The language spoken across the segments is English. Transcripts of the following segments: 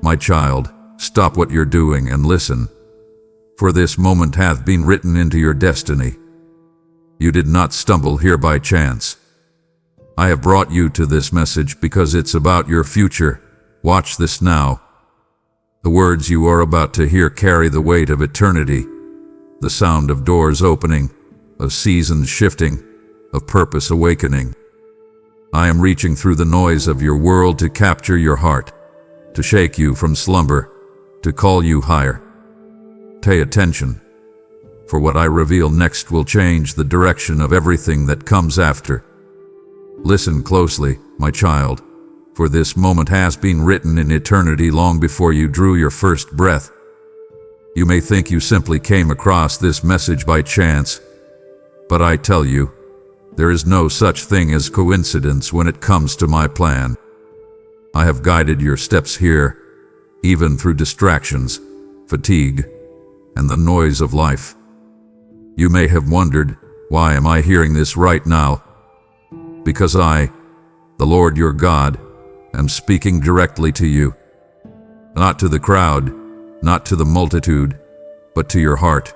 My child, stop what you're doing and listen. For this moment hath been written into your destiny. You did not stumble here by chance. I have brought you to this message because it's about your future. Watch this now. The words you are about to hear carry the weight of eternity, the sound of doors opening, of seasons shifting, of purpose awakening. I am reaching through the noise of your world to capture your heart, to shake you from slumber, to call you higher. Pay attention, for what I reveal next will change the direction of everything that comes after. Listen closely, my child, for this moment has been written in eternity long before you drew your first breath. You may think you simply came across this message by chance, but I tell you, there is no such thing as coincidence when it comes to my plan. I have guided your steps here, even through distractions, fatigue, and the noise of life. You may have wondered, why am I hearing this right now? Because I, the Lord your God, am speaking directly to you. Not to the crowd, not to the multitude, but to your heart.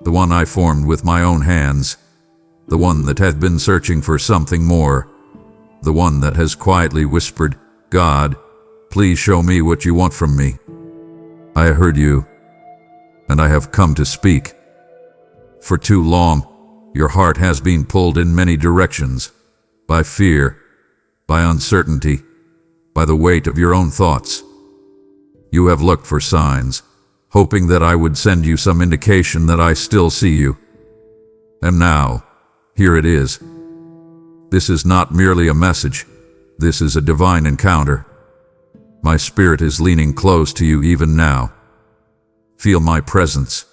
The one I formed with my own hands, the one that hath been searching for something more, the one that has quietly whispered, God, please show me what you want from me. I heard you, and I have come to speak. For too long, your heart has been pulled in many directions, by fear, by uncertainty, by the weight of your own thoughts. You have looked for signs, hoping that I would send you some indication that I still see you. And now, here it is. This is not merely a message. This is a divine encounter. My spirit is leaning close to you even now. Feel my presence,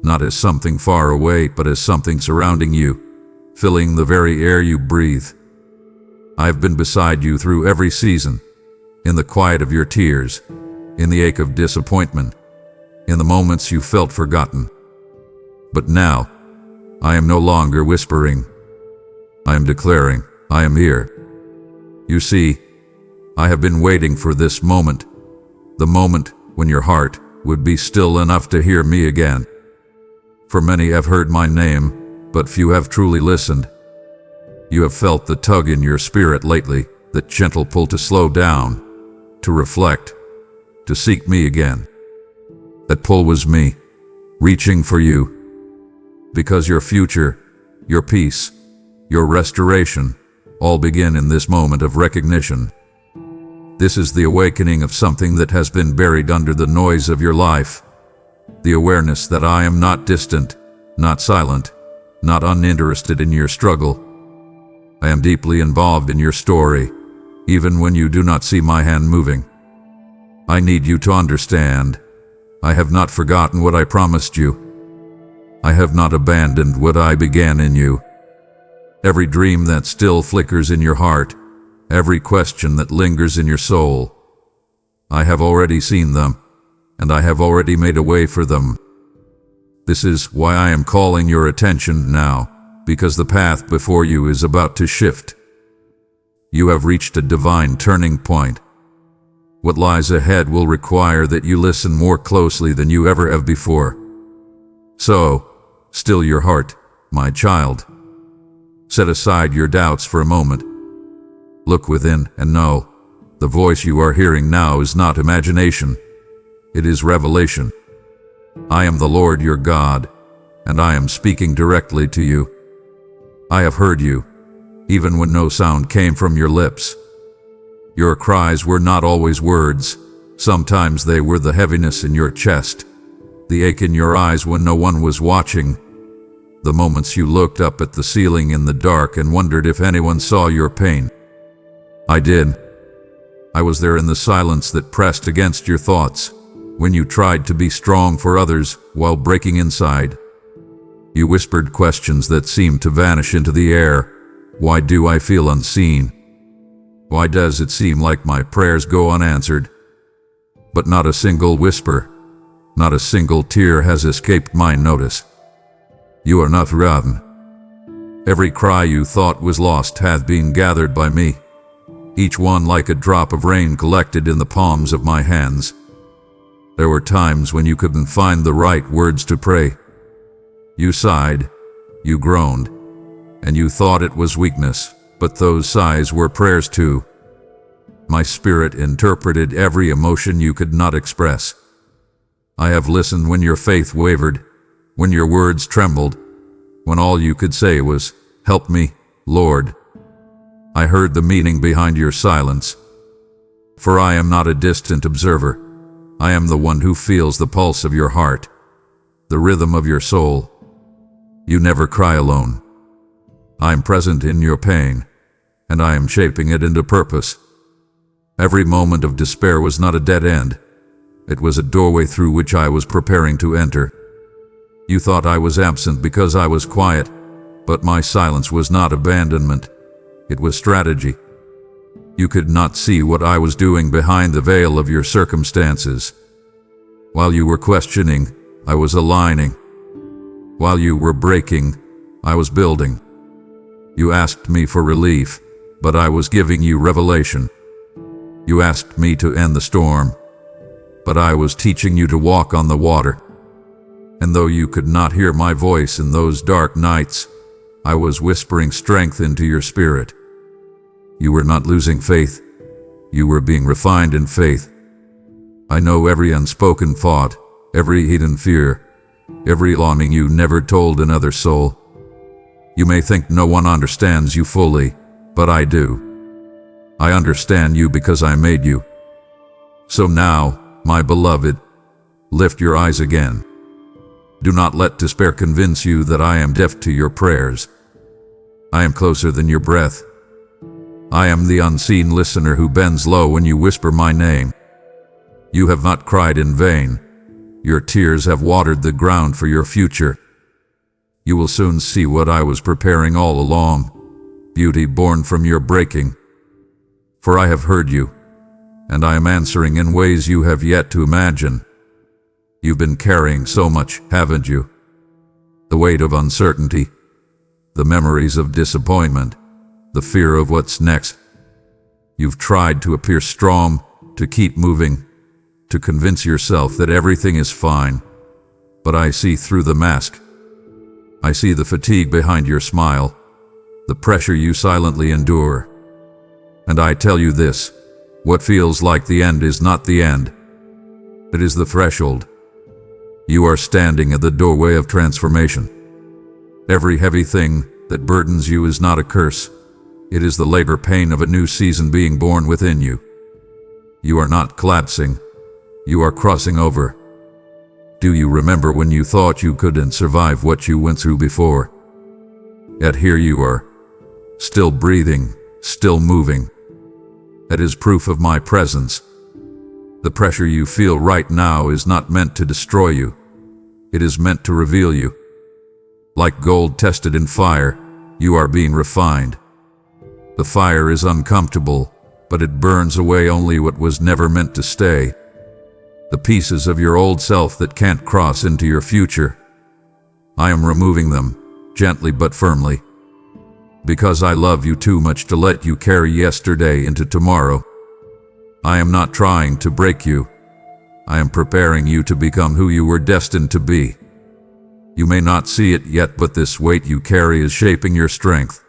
not as something far away, but as something surrounding you, filling the very air you breathe. I've been beside you through every season, in the quiet of your tears, in the ache of disappointment, in the moments you felt forgotten. But now, I am no longer whispering. I am declaring, I am here. You see, I have been waiting for this moment, the moment when your heart would be still enough to hear me again. For many have heard my name, but few have truly listened. You have felt the tug in your spirit lately, that gentle pull to slow down, to reflect, to seek me again. That pull was me, reaching for you. Because your future, your peace, your restoration, all begin in this moment of recognition. This is the awakening of something that has been buried under the noise of your life. The awareness that I am not distant, not silent, not uninterested in your struggle. I am deeply involved in your story, even when you do not see my hand moving. I need you to understand, I have not forgotten what I promised you. I have not abandoned what I began in you. Every dream that still flickers in your heart, every question that lingers in your soul, I have already seen them, and I have already made a way for them. This is why I am calling your attention now, because the path before you is about to shift. You have reached a divine turning point. What lies ahead will require that you listen more closely than you ever have before. So, still your heart, my child. Set aside your doubts for a moment. Look within and know, the voice you are hearing now is not imagination. It is revelation. I am the Lord your God, and I am speaking directly to you. I have heard you, even when no sound came from your lips. Your cries were not always words. Sometimes they were the heaviness in your chest, the ache in your eyes when no one was watching, the moments you looked up at the ceiling in the dark and wondered if anyone saw your pain. I did. I was there in the silence that pressed against your thoughts, when you tried to be strong for others while breaking inside. You whispered questions that seemed to vanish into the air. Why do I feel unseen? Why does it seem like my prayers go unanswered? But not a single whisper, not a single tear has escaped my notice. You are not forgotten. Every cry you thought was lost hath been gathered by me. each one like a drop of rain collected in the palms of my hands. There were times when you couldn't find the right words to pray. You sighed, you groaned, and you thought it was weakness, but those sighs were prayers too. My spirit interpreted every emotion you could not express. I have listened when your faith wavered, when your words trembled, when all you could say was, "Help me, Lord." I heard the meaning behind your silence. For I am not a distant observer. I am the one who feels the pulse of your heart, the rhythm of your soul. You never cry alone. I am present in your pain, and I am shaping it into purpose. Every moment of despair was not a dead end. It was a doorway through which I was preparing to enter. You thought I was absent because I was quiet, but my silence was not abandonment. It was strategy. You could not see what I was doing behind the veil of your circumstances. While you were questioning, I was aligning. While you were breaking, I was building. You asked me for relief, but I was giving you revelation. You asked me to end the storm, but I was teaching you to walk on the water. And though you could not hear my voice in those dark nights, I was whispering strength into your spirit. You were not losing faith. You were being refined in faith. I know every unspoken thought, every hidden fear, every longing you never told another soul. You may think no one understands you fully, but I do. I understand you because I made you. So now, my beloved, lift your eyes again. Do not let despair convince you that I am deaf to your prayers. I am closer than your breath. I am the unseen listener who bends low when you whisper my name. You have not cried in vain. Your tears have watered the ground for your future. You will soon see what I was preparing all along, beauty born from your breaking. For I have heard you, and I am answering in ways you have yet to imagine. You've been carrying so much, haven't you? The weight of uncertainty, the memories of disappointment, the fear of what's next. You've tried to appear strong, to keep moving, to convince yourself that everything is fine. But I see through the mask. I see the fatigue behind your smile, the pressure you silently endure. And I tell you this, what feels like the end is not the end. It is the threshold. You are standing at the doorway of transformation. Every heavy thing that burdens you is not a curse. It is the labor pain of a new season being born within you. You are not collapsing. You are crossing over. Do you remember when you thought you couldn't survive what you went through before? Yet here you are, still breathing, still moving. That is proof of my presence. The pressure you feel right now is not meant to destroy you. It is meant to reveal you. Like gold tested in fire, you are being refined. The fire is uncomfortable, but it burns away only what was never meant to stay. The pieces of your old self that can't cross into your future. I am removing them, gently but firmly. Because I love you too much to let you carry yesterday into tomorrow. I am not trying to break you. I am preparing you to become who you were destined to be. You may not see it yet, but this weight you carry is shaping your strength.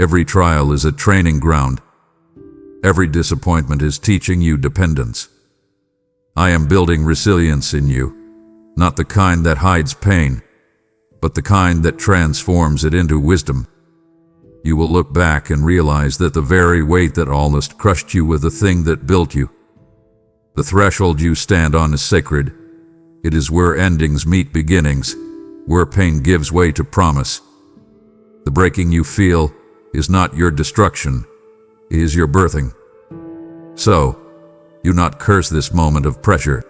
Every trial is a training ground. Every disappointment is teaching you dependence. I am building resilience in you, not the kind that hides pain, but the kind that transforms it into wisdom. You will look back and realize that the very weight that almost crushed you was the thing that built you. The threshold you stand on is sacred. It is where endings meet beginnings, where pain gives way to promise. The breaking you feel is not your destruction, it is your birthing. So, do not curse this moment of pressure.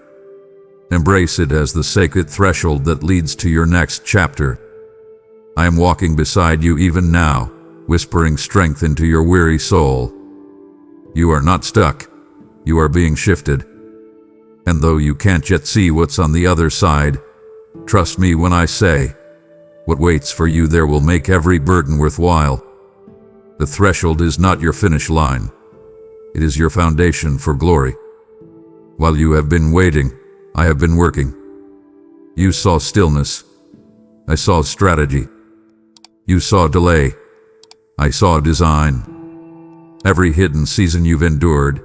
Embrace it as the sacred threshold that leads to your next chapter. I am walking beside you even now, whispering strength into your weary soul. You are not stuck. You are being shifted. And though you can't yet see what's on the other side, trust me when I say, what waits for you there will make every burden worthwhile. The threshold is not your finish line. It is your foundation for glory. While you have been waiting, I have been working. You saw stillness. I saw strategy. You saw delay. I saw design. Every hidden season you've endured,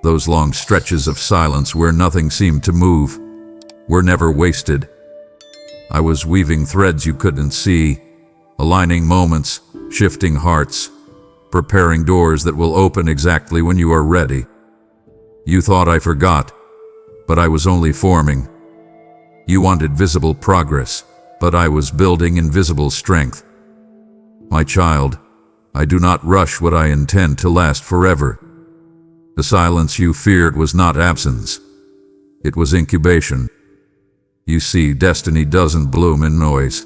those long stretches of silence where nothing seemed to move, were never wasted. I was weaving threads you couldn't see, aligning moments, shifting hearts, preparing doors that will open exactly when you are ready. You thought I forgot, but I was only forming. You wanted visible progress, but I was building invisible strength. My child, I do not rush what I intend to last forever. The silence you feared was not absence. It was incubation. You see, destiny doesn't bloom in noise.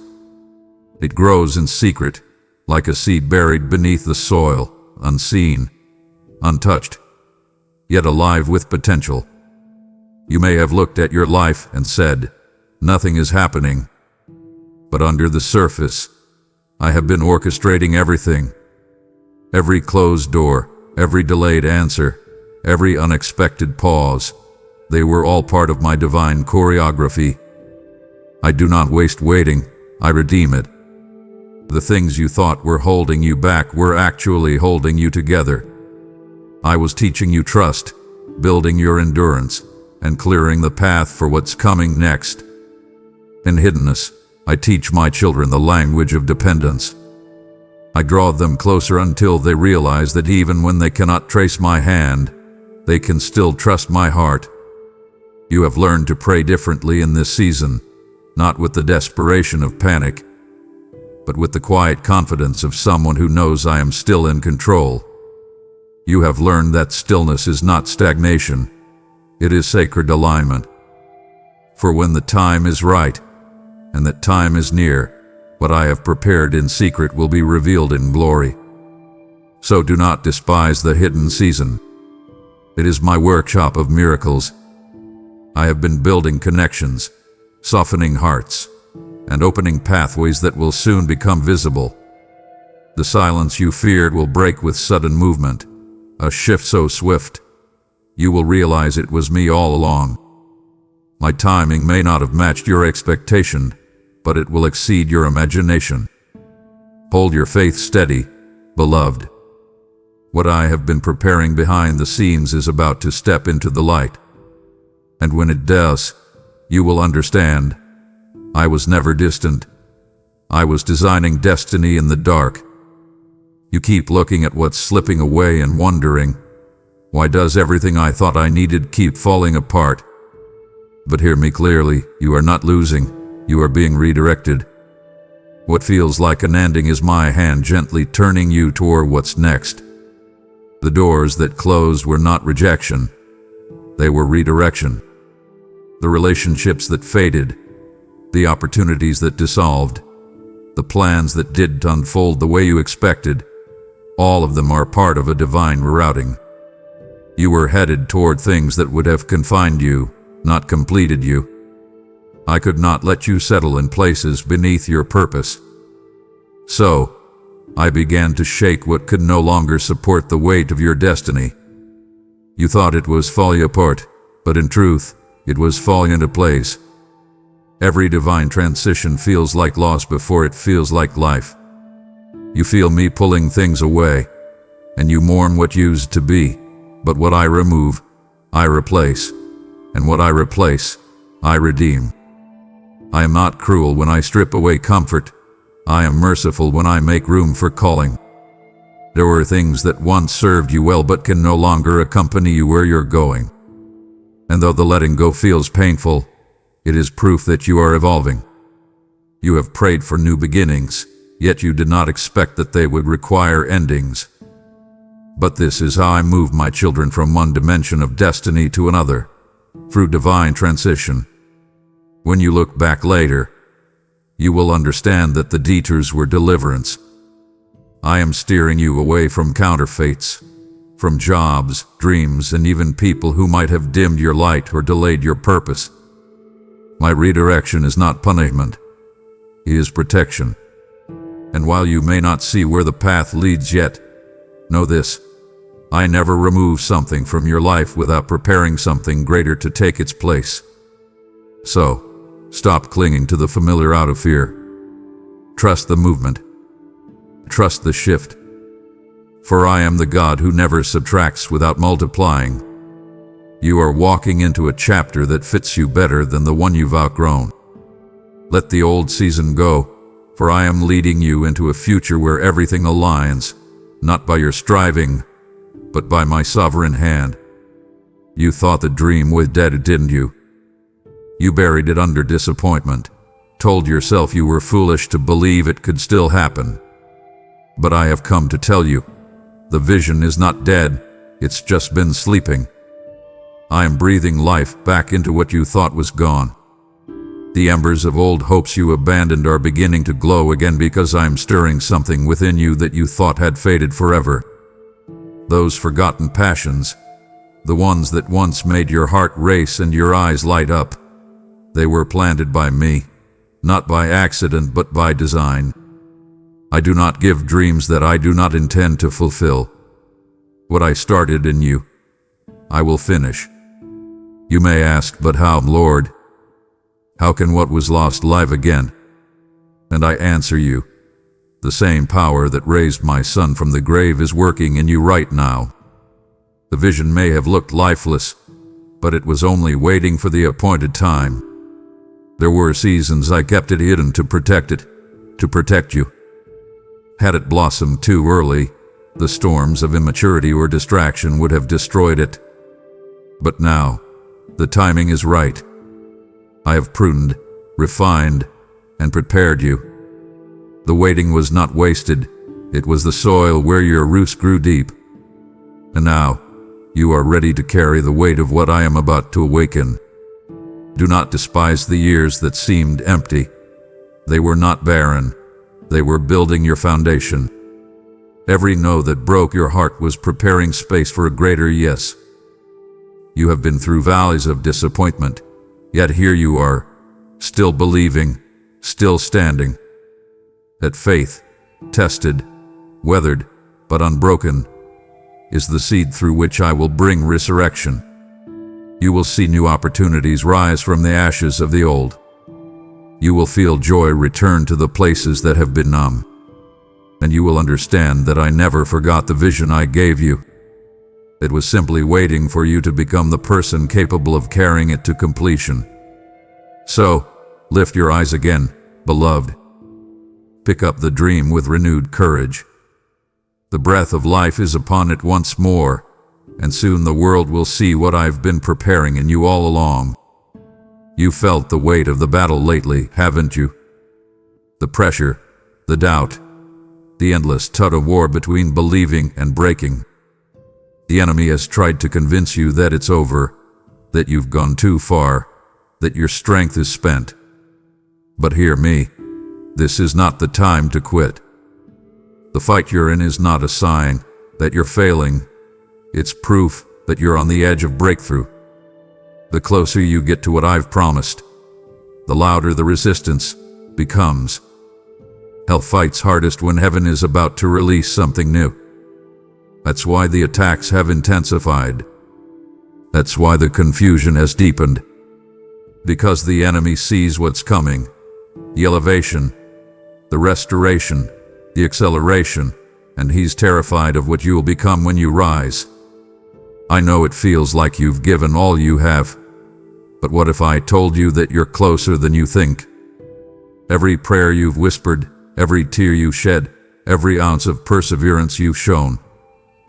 It grows in secret, like a seed buried beneath the soil, unseen, untouched, yet alive with potential. You may have looked at your life and said, "Nothing is happening." But under the surface, I have been orchestrating everything. Every closed door, every delayed answer, every unexpected pause, they were all part of my divine choreography. I do not waste waiting, I redeem it. The things you thought were holding you back were actually holding you together. I was teaching you trust, building your endurance, and clearing the path for what's coming next. In hiddenness, I teach my children the language of dependence. I draw them closer until they realize that even when they cannot trace my hand, they can still trust my heart. You have learned to pray differently in this season, not with the desperation of panic, but with the quiet confidence of someone who knows I am still in control. You have learned that stillness is not stagnation, it is sacred alignment. For when the time is right, and that time is near, what I have prepared in secret will be revealed in glory. So do not despise the hidden season. It is my workshop of miracles. I have been building connections, softening hearts, and opening pathways that will soon become visible. The silence you feared will break with sudden movement, a shift so swift, you will realize it was me all along. My timing may not have matched your expectation, but it will exceed your imagination. Hold your faith steady, beloved. What I have been preparing behind the scenes is about to step into the light. And when it does, you will understand. I was never distant. I was designing destiny in the dark. You keep looking at what's slipping away and wondering, why does everything I thought I needed keep falling apart? But hear me clearly, you are not losing, you are being redirected. What feels like an ending is my hand gently turning you toward what's next. The doors that closed were not rejection, they were redirection. The relationships that faded, the opportunities that dissolved, the plans that didn't unfold the way you expected, all of them are part of a divine rerouting. You were headed toward things that would have confined you, not completed you. I could not let you settle in places beneath your purpose. So, I began to shake what could no longer support the weight of your destiny. You thought it was falling apart, but in truth, it was falling into place. Every divine transition feels like loss before it feels like life. You feel me pulling things away, and you mourn what used to be, but what I remove, I replace, and what I replace, I redeem. I am not cruel when I strip away comfort. I am merciful when I make room for calling. There were things that once served you well but can no longer accompany you where you're going. And though the letting go feels painful, it is proof that you are evolving. You have prayed for new beginnings, yet you did not expect that they would require endings. But this is how I move my children from one dimension of destiny to another, through divine transition. When you look back later, you will understand that the detours were deliverance. I am steering you away from counterfeits, from jobs, dreams, and even people who might have dimmed your light or delayed your purpose. My redirection is not punishment, it is protection. And while you may not see where the path leads yet, know this, I never remove something from your life without preparing something greater to take its place. So, stop clinging to the familiar out of fear. Trust the movement. Trust the shift. For I am the God who never subtracts without multiplying. You are walking into a chapter that fits you better than the one you've outgrown. Let the old season go, for I am leading you into a future where everything aligns, not by your striving, but by my sovereign hand. You thought the dream was dead, didn't you? You buried it under disappointment, told yourself you were foolish to believe it could still happen. But I have come to tell you, the vision is not dead, it's just been sleeping. I am breathing life back into what you thought was gone. The embers of old hopes you abandoned are beginning to glow again because I am stirring something within you that you thought had faded forever. Those forgotten passions, the ones that once made your heart race and your eyes light up, they were planted by me, not by accident but by design. I do not give dreams that I do not intend to fulfill. What I started in you, I will finish. You may ask, but how, Lord? How can what was lost live again? And I answer you, the same power that raised my son from the grave is working in you right now. The vision may have looked lifeless, but it was only waiting for the appointed time. There were seasons I kept it hidden to protect it, to protect you. Had it blossomed too early, the storms of immaturity or distraction would have destroyed it. But now, the timing is right. I have pruned, refined, and prepared you. The waiting was not wasted, it was the soil where your roots grew deep. And now, you are ready to carry the weight of what I am about to awaken. Do not despise the years that seemed empty. They were not barren, they were building your foundation. Every no that broke your heart was preparing space for a greater yes. You have been through valleys of disappointment, yet here you are, still believing, still standing. That faith, tested, weathered, but unbroken, is the seed through which I will bring resurrection. You will see new opportunities rise from the ashes of the old. You will feel joy return to the places that have been numb. And you will understand that I never forgot the vision I gave you. It was simply waiting for you to become the person capable of carrying it to completion. So, lift your eyes again, beloved. Pick up the dream with renewed courage. The breath of life is upon it once more, and soon the world will see what I've been preparing in you all along. You felt the weight of the battle lately, haven't you? The pressure, the doubt, the endless tug-of-war between believing and breaking. The enemy has tried to convince you that it's over, that you've gone too far, that your strength is spent. But hear me. This is not the time to quit. The fight you're in is not a sign that you're failing. It's proof that you're on the edge of breakthrough. The closer you get to what I've promised, the louder the resistance becomes. Hell fights hardest when heaven is about to release something new. That's why the attacks have intensified. That's why the confusion has deepened. Because the enemy sees what's coming, the elevation, the restoration, the acceleration, and he's terrified of what you'll become when you rise. I know it feels like you've given all you have, but what if I told you that you're closer than you think? Every prayer you've whispered, every tear you shed, every ounce of perseverance you've shown,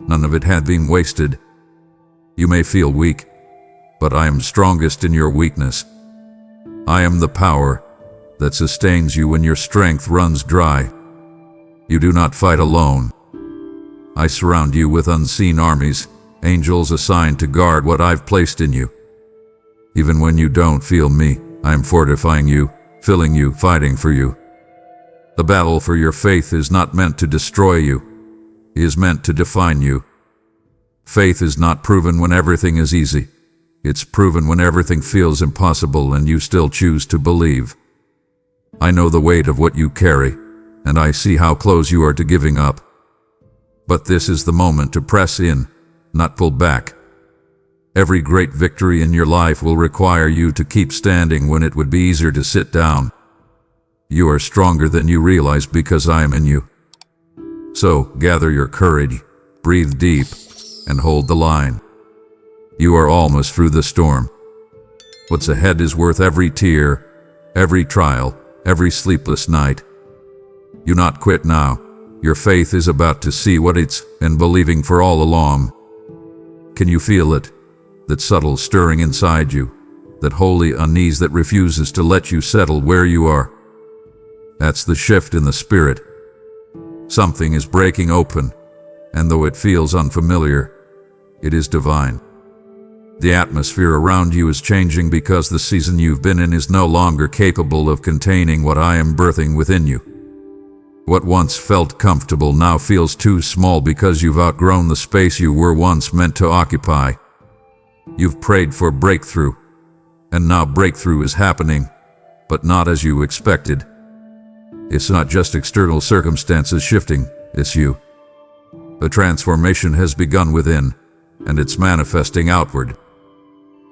none of it had been wasted. You may feel weak, but I am strongest in your weakness. I am the power that sustains you when your strength runs dry. You do not fight alone. I surround you with unseen armies, angels assigned to guard what I've placed in you. Even when you don't feel me, I am fortifying you, filling you, fighting for you. The battle for your faith is not meant to destroy you. It is meant to define you. Faith is not proven when everything is easy. It's proven when everything feels impossible and you still choose to believe. I know the weight of what you carry, and I see how close you are to giving up. But this is the moment to press in, not pull back. Every great victory in your life will require you to keep standing when it would be easier to sit down. You are stronger than you realize because I am in you. So, gather your courage, breathe deep, and hold the line. You are almost through the storm. What's ahead is worth every tear, every trial, every sleepless night. You not quit now. Your faith is about to see what it's been believing for all along. Can you feel it? That subtle stirring inside you, that holy unease that refuses to let you settle where you are. That's the shift in the spirit. Something is breaking open, and though it feels unfamiliar, it is divine. The atmosphere around you is changing because the season you've been in is no longer capable of containing what I am birthing within you. What once felt comfortable now feels too small because you've outgrown the space you were once meant to occupy. You've prayed for breakthrough, and now breakthrough is happening, but not as you expected. It's not just external circumstances shifting, it's you. A transformation has begun within, and it's manifesting outward.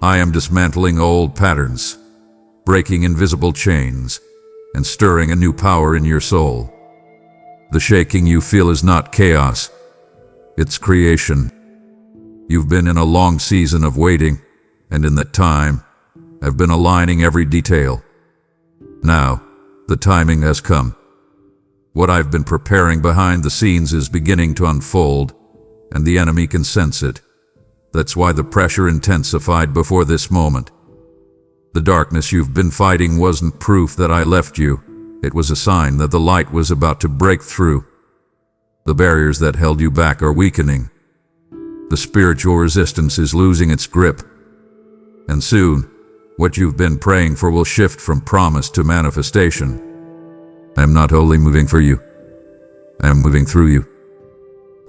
I am dismantling old patterns, breaking invisible chains, and stirring a new power in your soul. The shaking you feel is not chaos, it's creation. You've been in a long season of waiting, and in that time, I've been aligning every detail. Now, the timing has come. What I've been preparing behind the scenes is beginning to unfold, and the enemy can sense it. That's why the pressure intensified before this moment. The darkness you've been fighting wasn't proof that I left you. It was a sign that the light was about to break through. The barriers that held you back are weakening. The spiritual resistance is losing its grip. And soon, what you've been praying for will shift from promise to manifestation. I am not only moving for you, I am moving through you.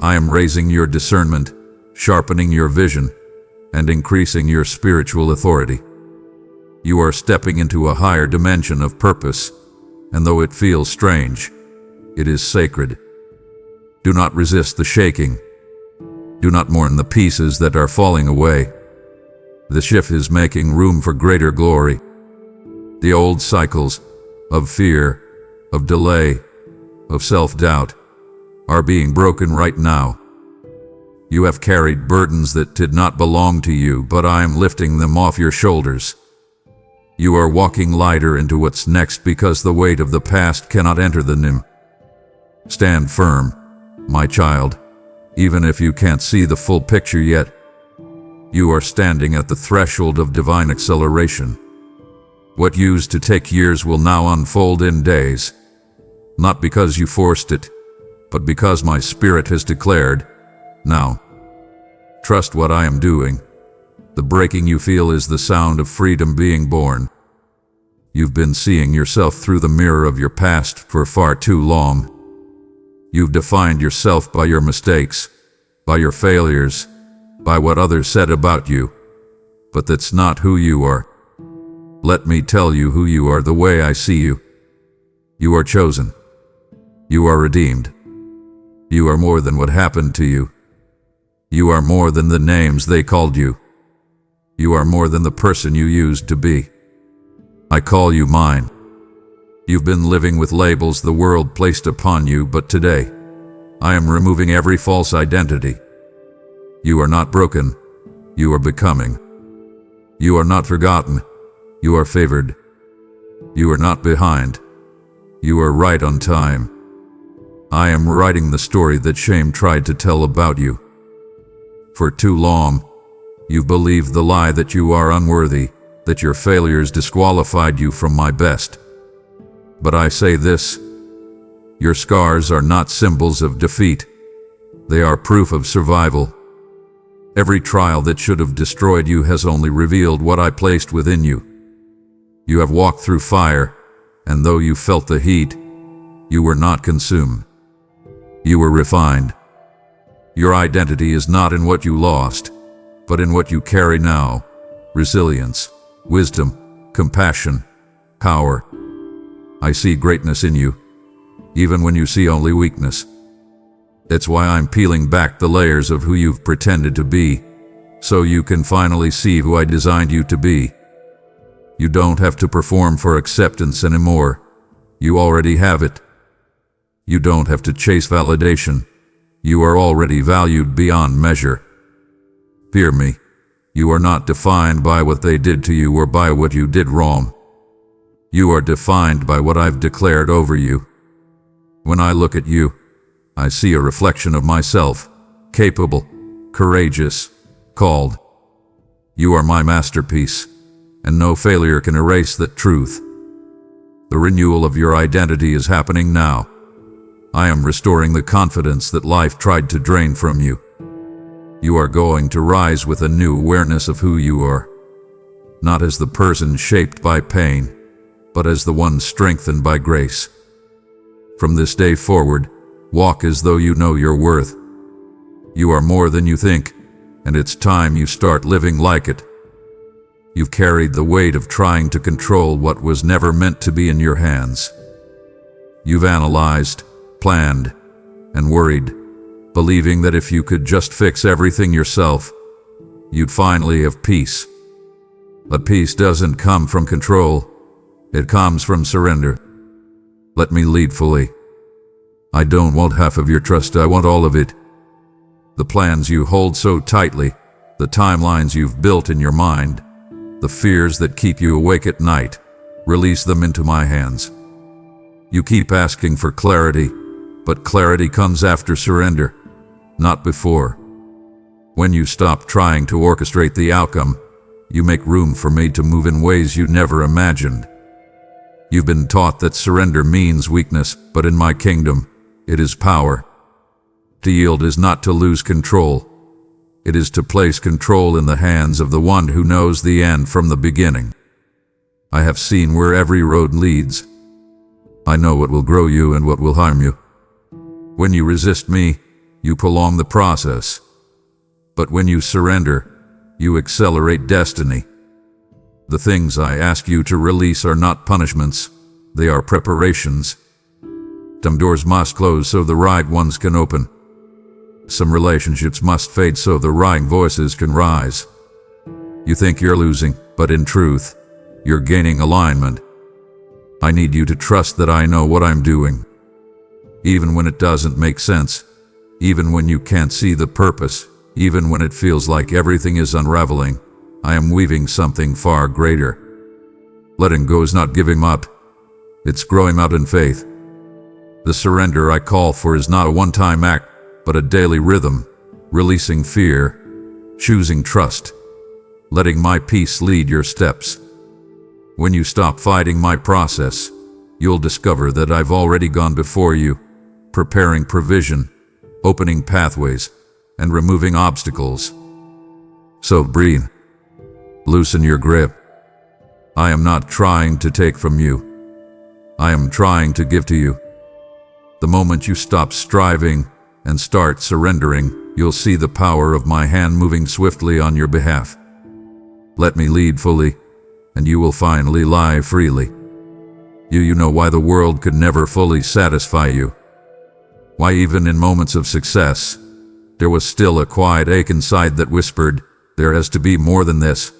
I am raising your discernment, sharpening your vision, and increasing your spiritual authority. You are stepping into a higher dimension of purpose, and though it feels strange, it is sacred. Do not resist the shaking. Do not mourn the pieces that are falling away. The shift is making room for greater glory. The old cycles of fear, of delay, of self-doubt are being broken right now. You have carried burdens that did not belong to you, but I am lifting them off your shoulders. You are walking lighter into what's next because the weight of the past cannot enter the new. Stand firm, my child, even if you can't see the full picture yet. You are standing at the threshold of divine acceleration. What used to take years will now unfold in days, not because you forced it, but because my spirit has declared, now. Trust what I am doing. The breaking you feel is the sound of freedom being born. You've been seeing yourself through the mirror of your past for far too long. You've defined yourself by your mistakes, by your failures, by what others said about you. But that's not who you are. Let me tell you who you are the way I see you. You are chosen. You are redeemed. You are more than what happened to you. You are more than the names they called you. You are more than the person you used to be. I call you mine. You've been living with labels the world placed upon you, but today, I am removing every false identity. You are not broken. You are becoming. You are not forgotten. You are favored. You are not behind. You are right on time. I am writing the story that shame tried to tell about you. For too long, you've believed the lie that you are unworthy, that your failures disqualified you from my best. But I say this, your scars are not symbols of defeat. They are proof of survival. Every trial that should have destroyed you has only revealed what I placed within you. You have walked through fire, and though you felt the heat, you were not consumed. You were refined. Your identity is not in what you lost, but in what you carry now. Resilience, wisdom, compassion, power. I see greatness in you, even when you see only weakness. It's why I'm peeling back the layers of who you've pretended to be, so you can finally see who I designed you to be. You don't have to perform for acceptance anymore. You already have it. You don't have to chase validation. You are already valued beyond measure. Hear me. You are not defined by what they did to you or by what you did wrong. You are defined by what I've declared over you. When I look at you, I see a reflection of myself, capable, courageous, called. You are my masterpiece, and no failure can erase that truth. The renewal of your identity is happening now. I am restoring the confidence that life tried to drain from you. You are going to rise with a new awareness of who you are, not as the person shaped by pain, but as the one strengthened by grace. From this day forward, walk as though you know your worth. You are more than you think, and it's time you start living like it. You've carried the weight of trying to control what was never meant to be in your hands. You've analyzed, planned, and worried, believing that if you could just fix everything yourself, you'd finally have peace. But peace doesn't come from control. It comes from surrender. Let me lead fully. I don't want half of your trust, I want all of it. The plans you hold so tightly, the timelines you've built in your mind, the fears that keep you awake at night, release them into my hands. You keep asking for clarity, but clarity comes after surrender, not before. When you stop trying to orchestrate the outcome, you make room for me to move in ways you never imagined. You've been taught that surrender means weakness, but in my kingdom, it is power. To yield is not to lose control. It is to place control in the hands of the one who knows the end from the beginning. I have seen where every road leads. I know what will grow you and what will harm you. When you resist me, you prolong the process. But when you surrender, you accelerate destiny. The things I ask you to release are not punishments, they are preparations. Some doors must close so the right ones can open. Some relationships must fade so the right voices can rise. You think you're losing, but in truth, you're gaining alignment. I need you to trust that I know what I'm doing. Even when it doesn't make sense, even when you can't see the purpose, even when it feels like everything is unraveling, I am weaving something far greater. Letting go is not giving up. It's growing out in faith. The surrender I call for is not a one-time act, but a daily rhythm, releasing fear, choosing trust, letting my peace lead your steps. When you stop fighting my process, you'll discover that I've already gone before you, preparing provision, opening pathways, and removing obstacles. So breathe. Loosen your grip. I am not trying to take from you. I am trying to give to you. The moment you stop striving and start surrendering, you'll see the power of my hand moving swiftly on your behalf. Let me lead fully, and you will finally lie freely. You know why the world could never fully satisfy you. Why even in moments of success, there was still a quiet ache inside that whispered, there has to be more than this.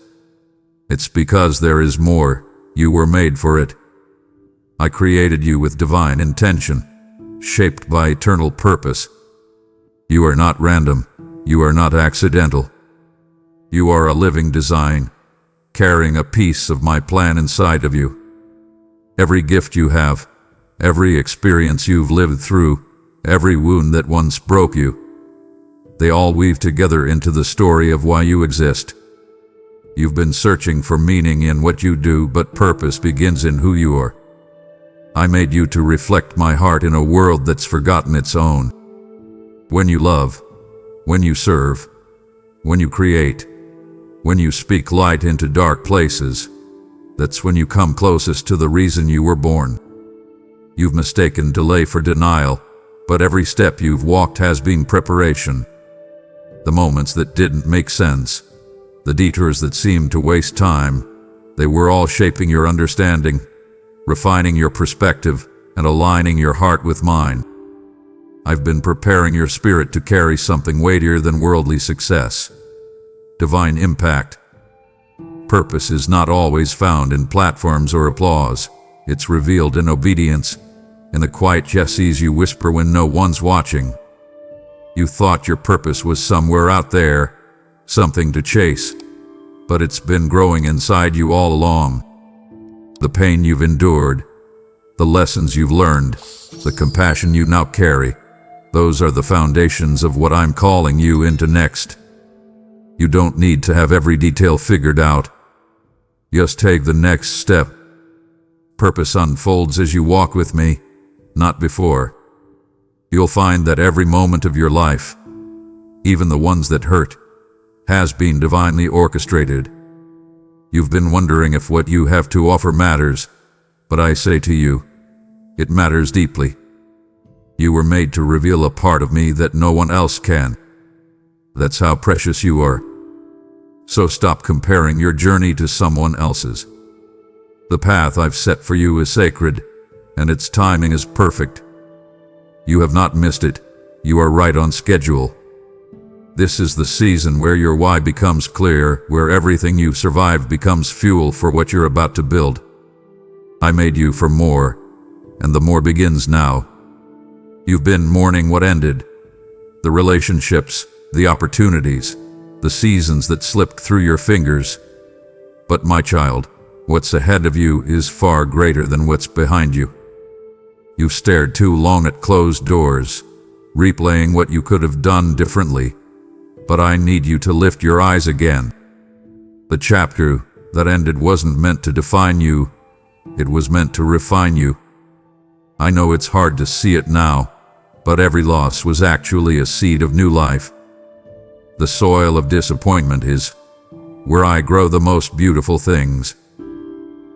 It's because there is more. You were made for it. I created you with divine intention, shaped by eternal purpose. You are not random. You are not accidental. You are a living design, carrying a piece of my plan inside of you. Every gift you have, every experience you've lived through, every wound that once broke you, they all weave together into the story of why you exist. You've been searching for meaning in what you do, but purpose begins in who you are. I made you to reflect my heart in a world that's forgotten its own. When you love, when you serve, when you create, when you speak light into dark places, that's when you come closest to the reason you were born. You've mistaken delay for denial, but every step you've walked has been preparation. The moments that didn't make sense, the detours that seemed to waste time, they were all shaping your understanding, refining your perspective, and aligning your heart with mine. I've been preparing your spirit to carry something weightier than worldly success. Divine impact. Purpose is not always found in platforms or applause. It's revealed in obedience, in the quiet yeses you whisper when no one's watching. You thought your purpose was somewhere out there, something to chase, but it's been growing inside you all along. The pain you've endured, the lessons you've learned, the compassion you now carry, those are the foundations of what I'm calling you into next. You don't need to have every detail figured out. Just take the next step. Purpose unfolds as you walk with me, not before. You'll find that every moment of your life, even the ones that hurt, has been divinely orchestrated. You've been wondering if what you have to offer matters, but I say to you, it matters deeply. You were made to reveal a part of me that no one else can. That's how precious you are. So stop comparing your journey to someone else's. The path I've set for you is sacred, and its timing is perfect. You have not missed it. You are right on schedule. This is the season where your why becomes clear, where everything you've survived becomes fuel for what you're about to build. I made you for more, and the more begins now. You've been mourning what ended, the relationships, the opportunities, the seasons that slipped through your fingers. But my child, what's ahead of you is far greater than what's behind you. You've stared too long at closed doors, replaying what you could have done differently. But I need you to lift your eyes again. The chapter that ended wasn't meant to define you, it was meant to refine you. I know it's hard to see it now, but every loss was actually a seed of new life. The soil of disappointment is where I grow the most beautiful things.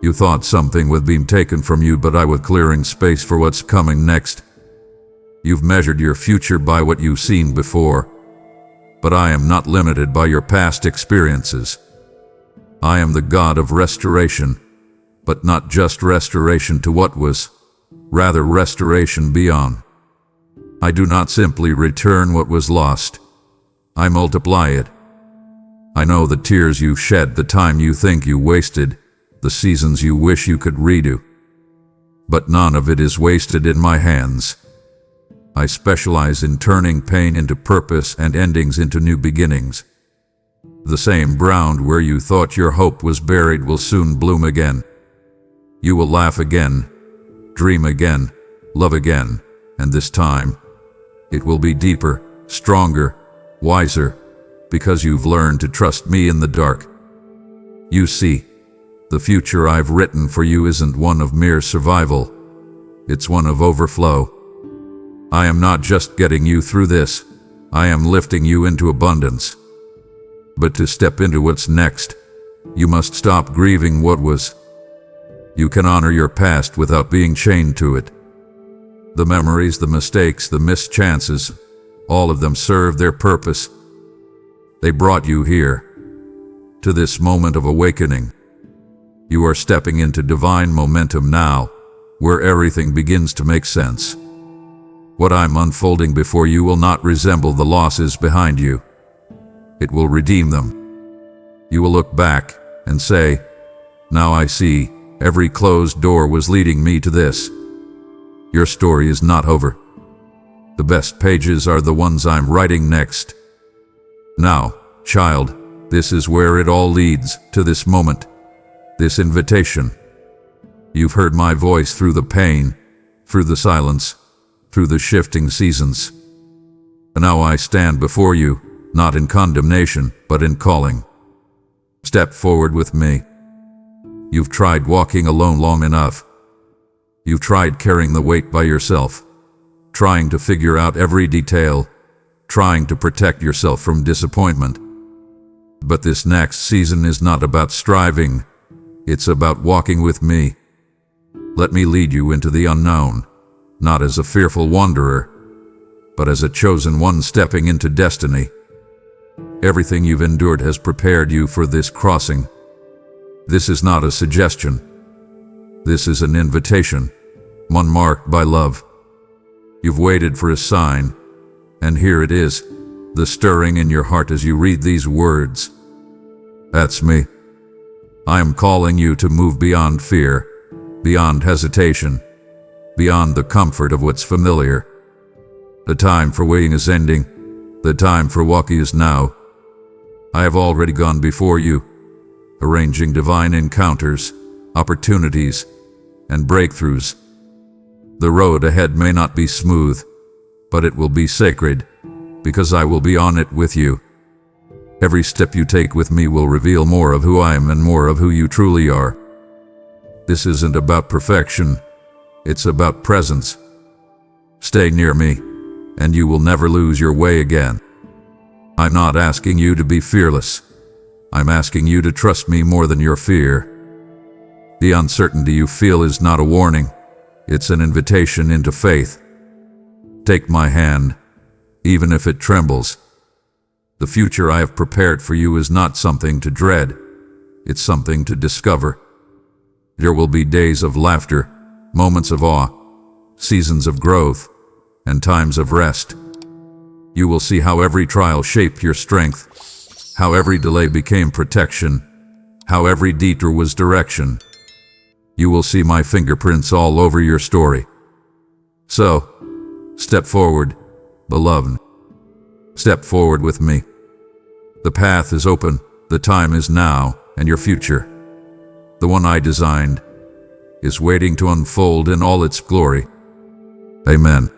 You thought something was being taken from you, but I was clearing space for what's coming next. You've measured your future by what you've seen before, but I am not limited by your past experiences. I am the God of restoration, but not just restoration to what was, rather restoration beyond. I do not simply return what was lost. I multiply it. I know the tears you shed, the time you think you wasted, the seasons you wish you could redo. But none of it is wasted in my hands. I specialize in turning pain into purpose and endings into new beginnings. The same ground where you thought your hope was buried will soon bloom again. You will laugh again, dream again, love again, and this time, it will be deeper, stronger, wiser, because you've learned to trust me in the dark. You see, the future I've written for you isn't one of mere survival. It's one of overflow. I am not just getting you through this, I am lifting you into abundance. But to step into what's next, you must stop grieving what was. You can honor your past without being chained to it. The memories, the mistakes, the missed chances, all of them serve their purpose. They brought you here, to this moment of awakening. You are stepping into divine momentum now, where everything begins to make sense. What I'm unfolding before you will not resemble the losses behind you. It will redeem them. You will look back and say, "Now I see, every closed door was leading me to this." Your story is not over. The best pages are the ones I'm writing next. Now, child, this is where it all leads, to this moment, this invitation. You've heard my voice through the pain, through the silence, through the shifting seasons. And now I stand before you, not in condemnation, but in calling. Step forward with me. You've tried walking alone long enough. You've tried carrying the weight by yourself, trying to figure out every detail, trying to protect yourself from disappointment. But this next season is not about striving, it's about walking with me. Let me lead you into the unknown, not as a fearful wanderer, but as a chosen one stepping into destiny. Everything you've endured has prepared you for this crossing. This is not a suggestion. This is an invitation, one marked by love. You've waited for a sign, and here it is, the stirring in your heart as you read these words. That's me. I am calling you to move beyond fear, beyond hesitation, beyond the comfort of what's familiar. The time for waiting is ending. The time for walking is now. I have already gone before you, arranging divine encounters, opportunities, and breakthroughs. The road ahead may not be smooth, but it will be sacred, because I will be on it with you. Every step you take with me will reveal more of who I am and more of who you truly are. This isn't about perfection, it's about presence. Stay near me, and you will never lose your way again. I'm not asking you to be fearless. I'm asking you to trust me more than your fear. The uncertainty you feel is not a warning. It's an invitation into faith. Take my hand, even if it trembles. The future I have prepared for you is not something to dread. It's something to discover. There will be days of laughter, moments of awe, seasons of growth, and times of rest. You will see how every trial shaped your strength, how every delay became protection, how every detour was direction. You will see my fingerprints all over your story. So, step forward, beloved. Step forward with me. The path is open, the time is now, and your future, the one I designed, is waiting to unfold in all its glory. Amen.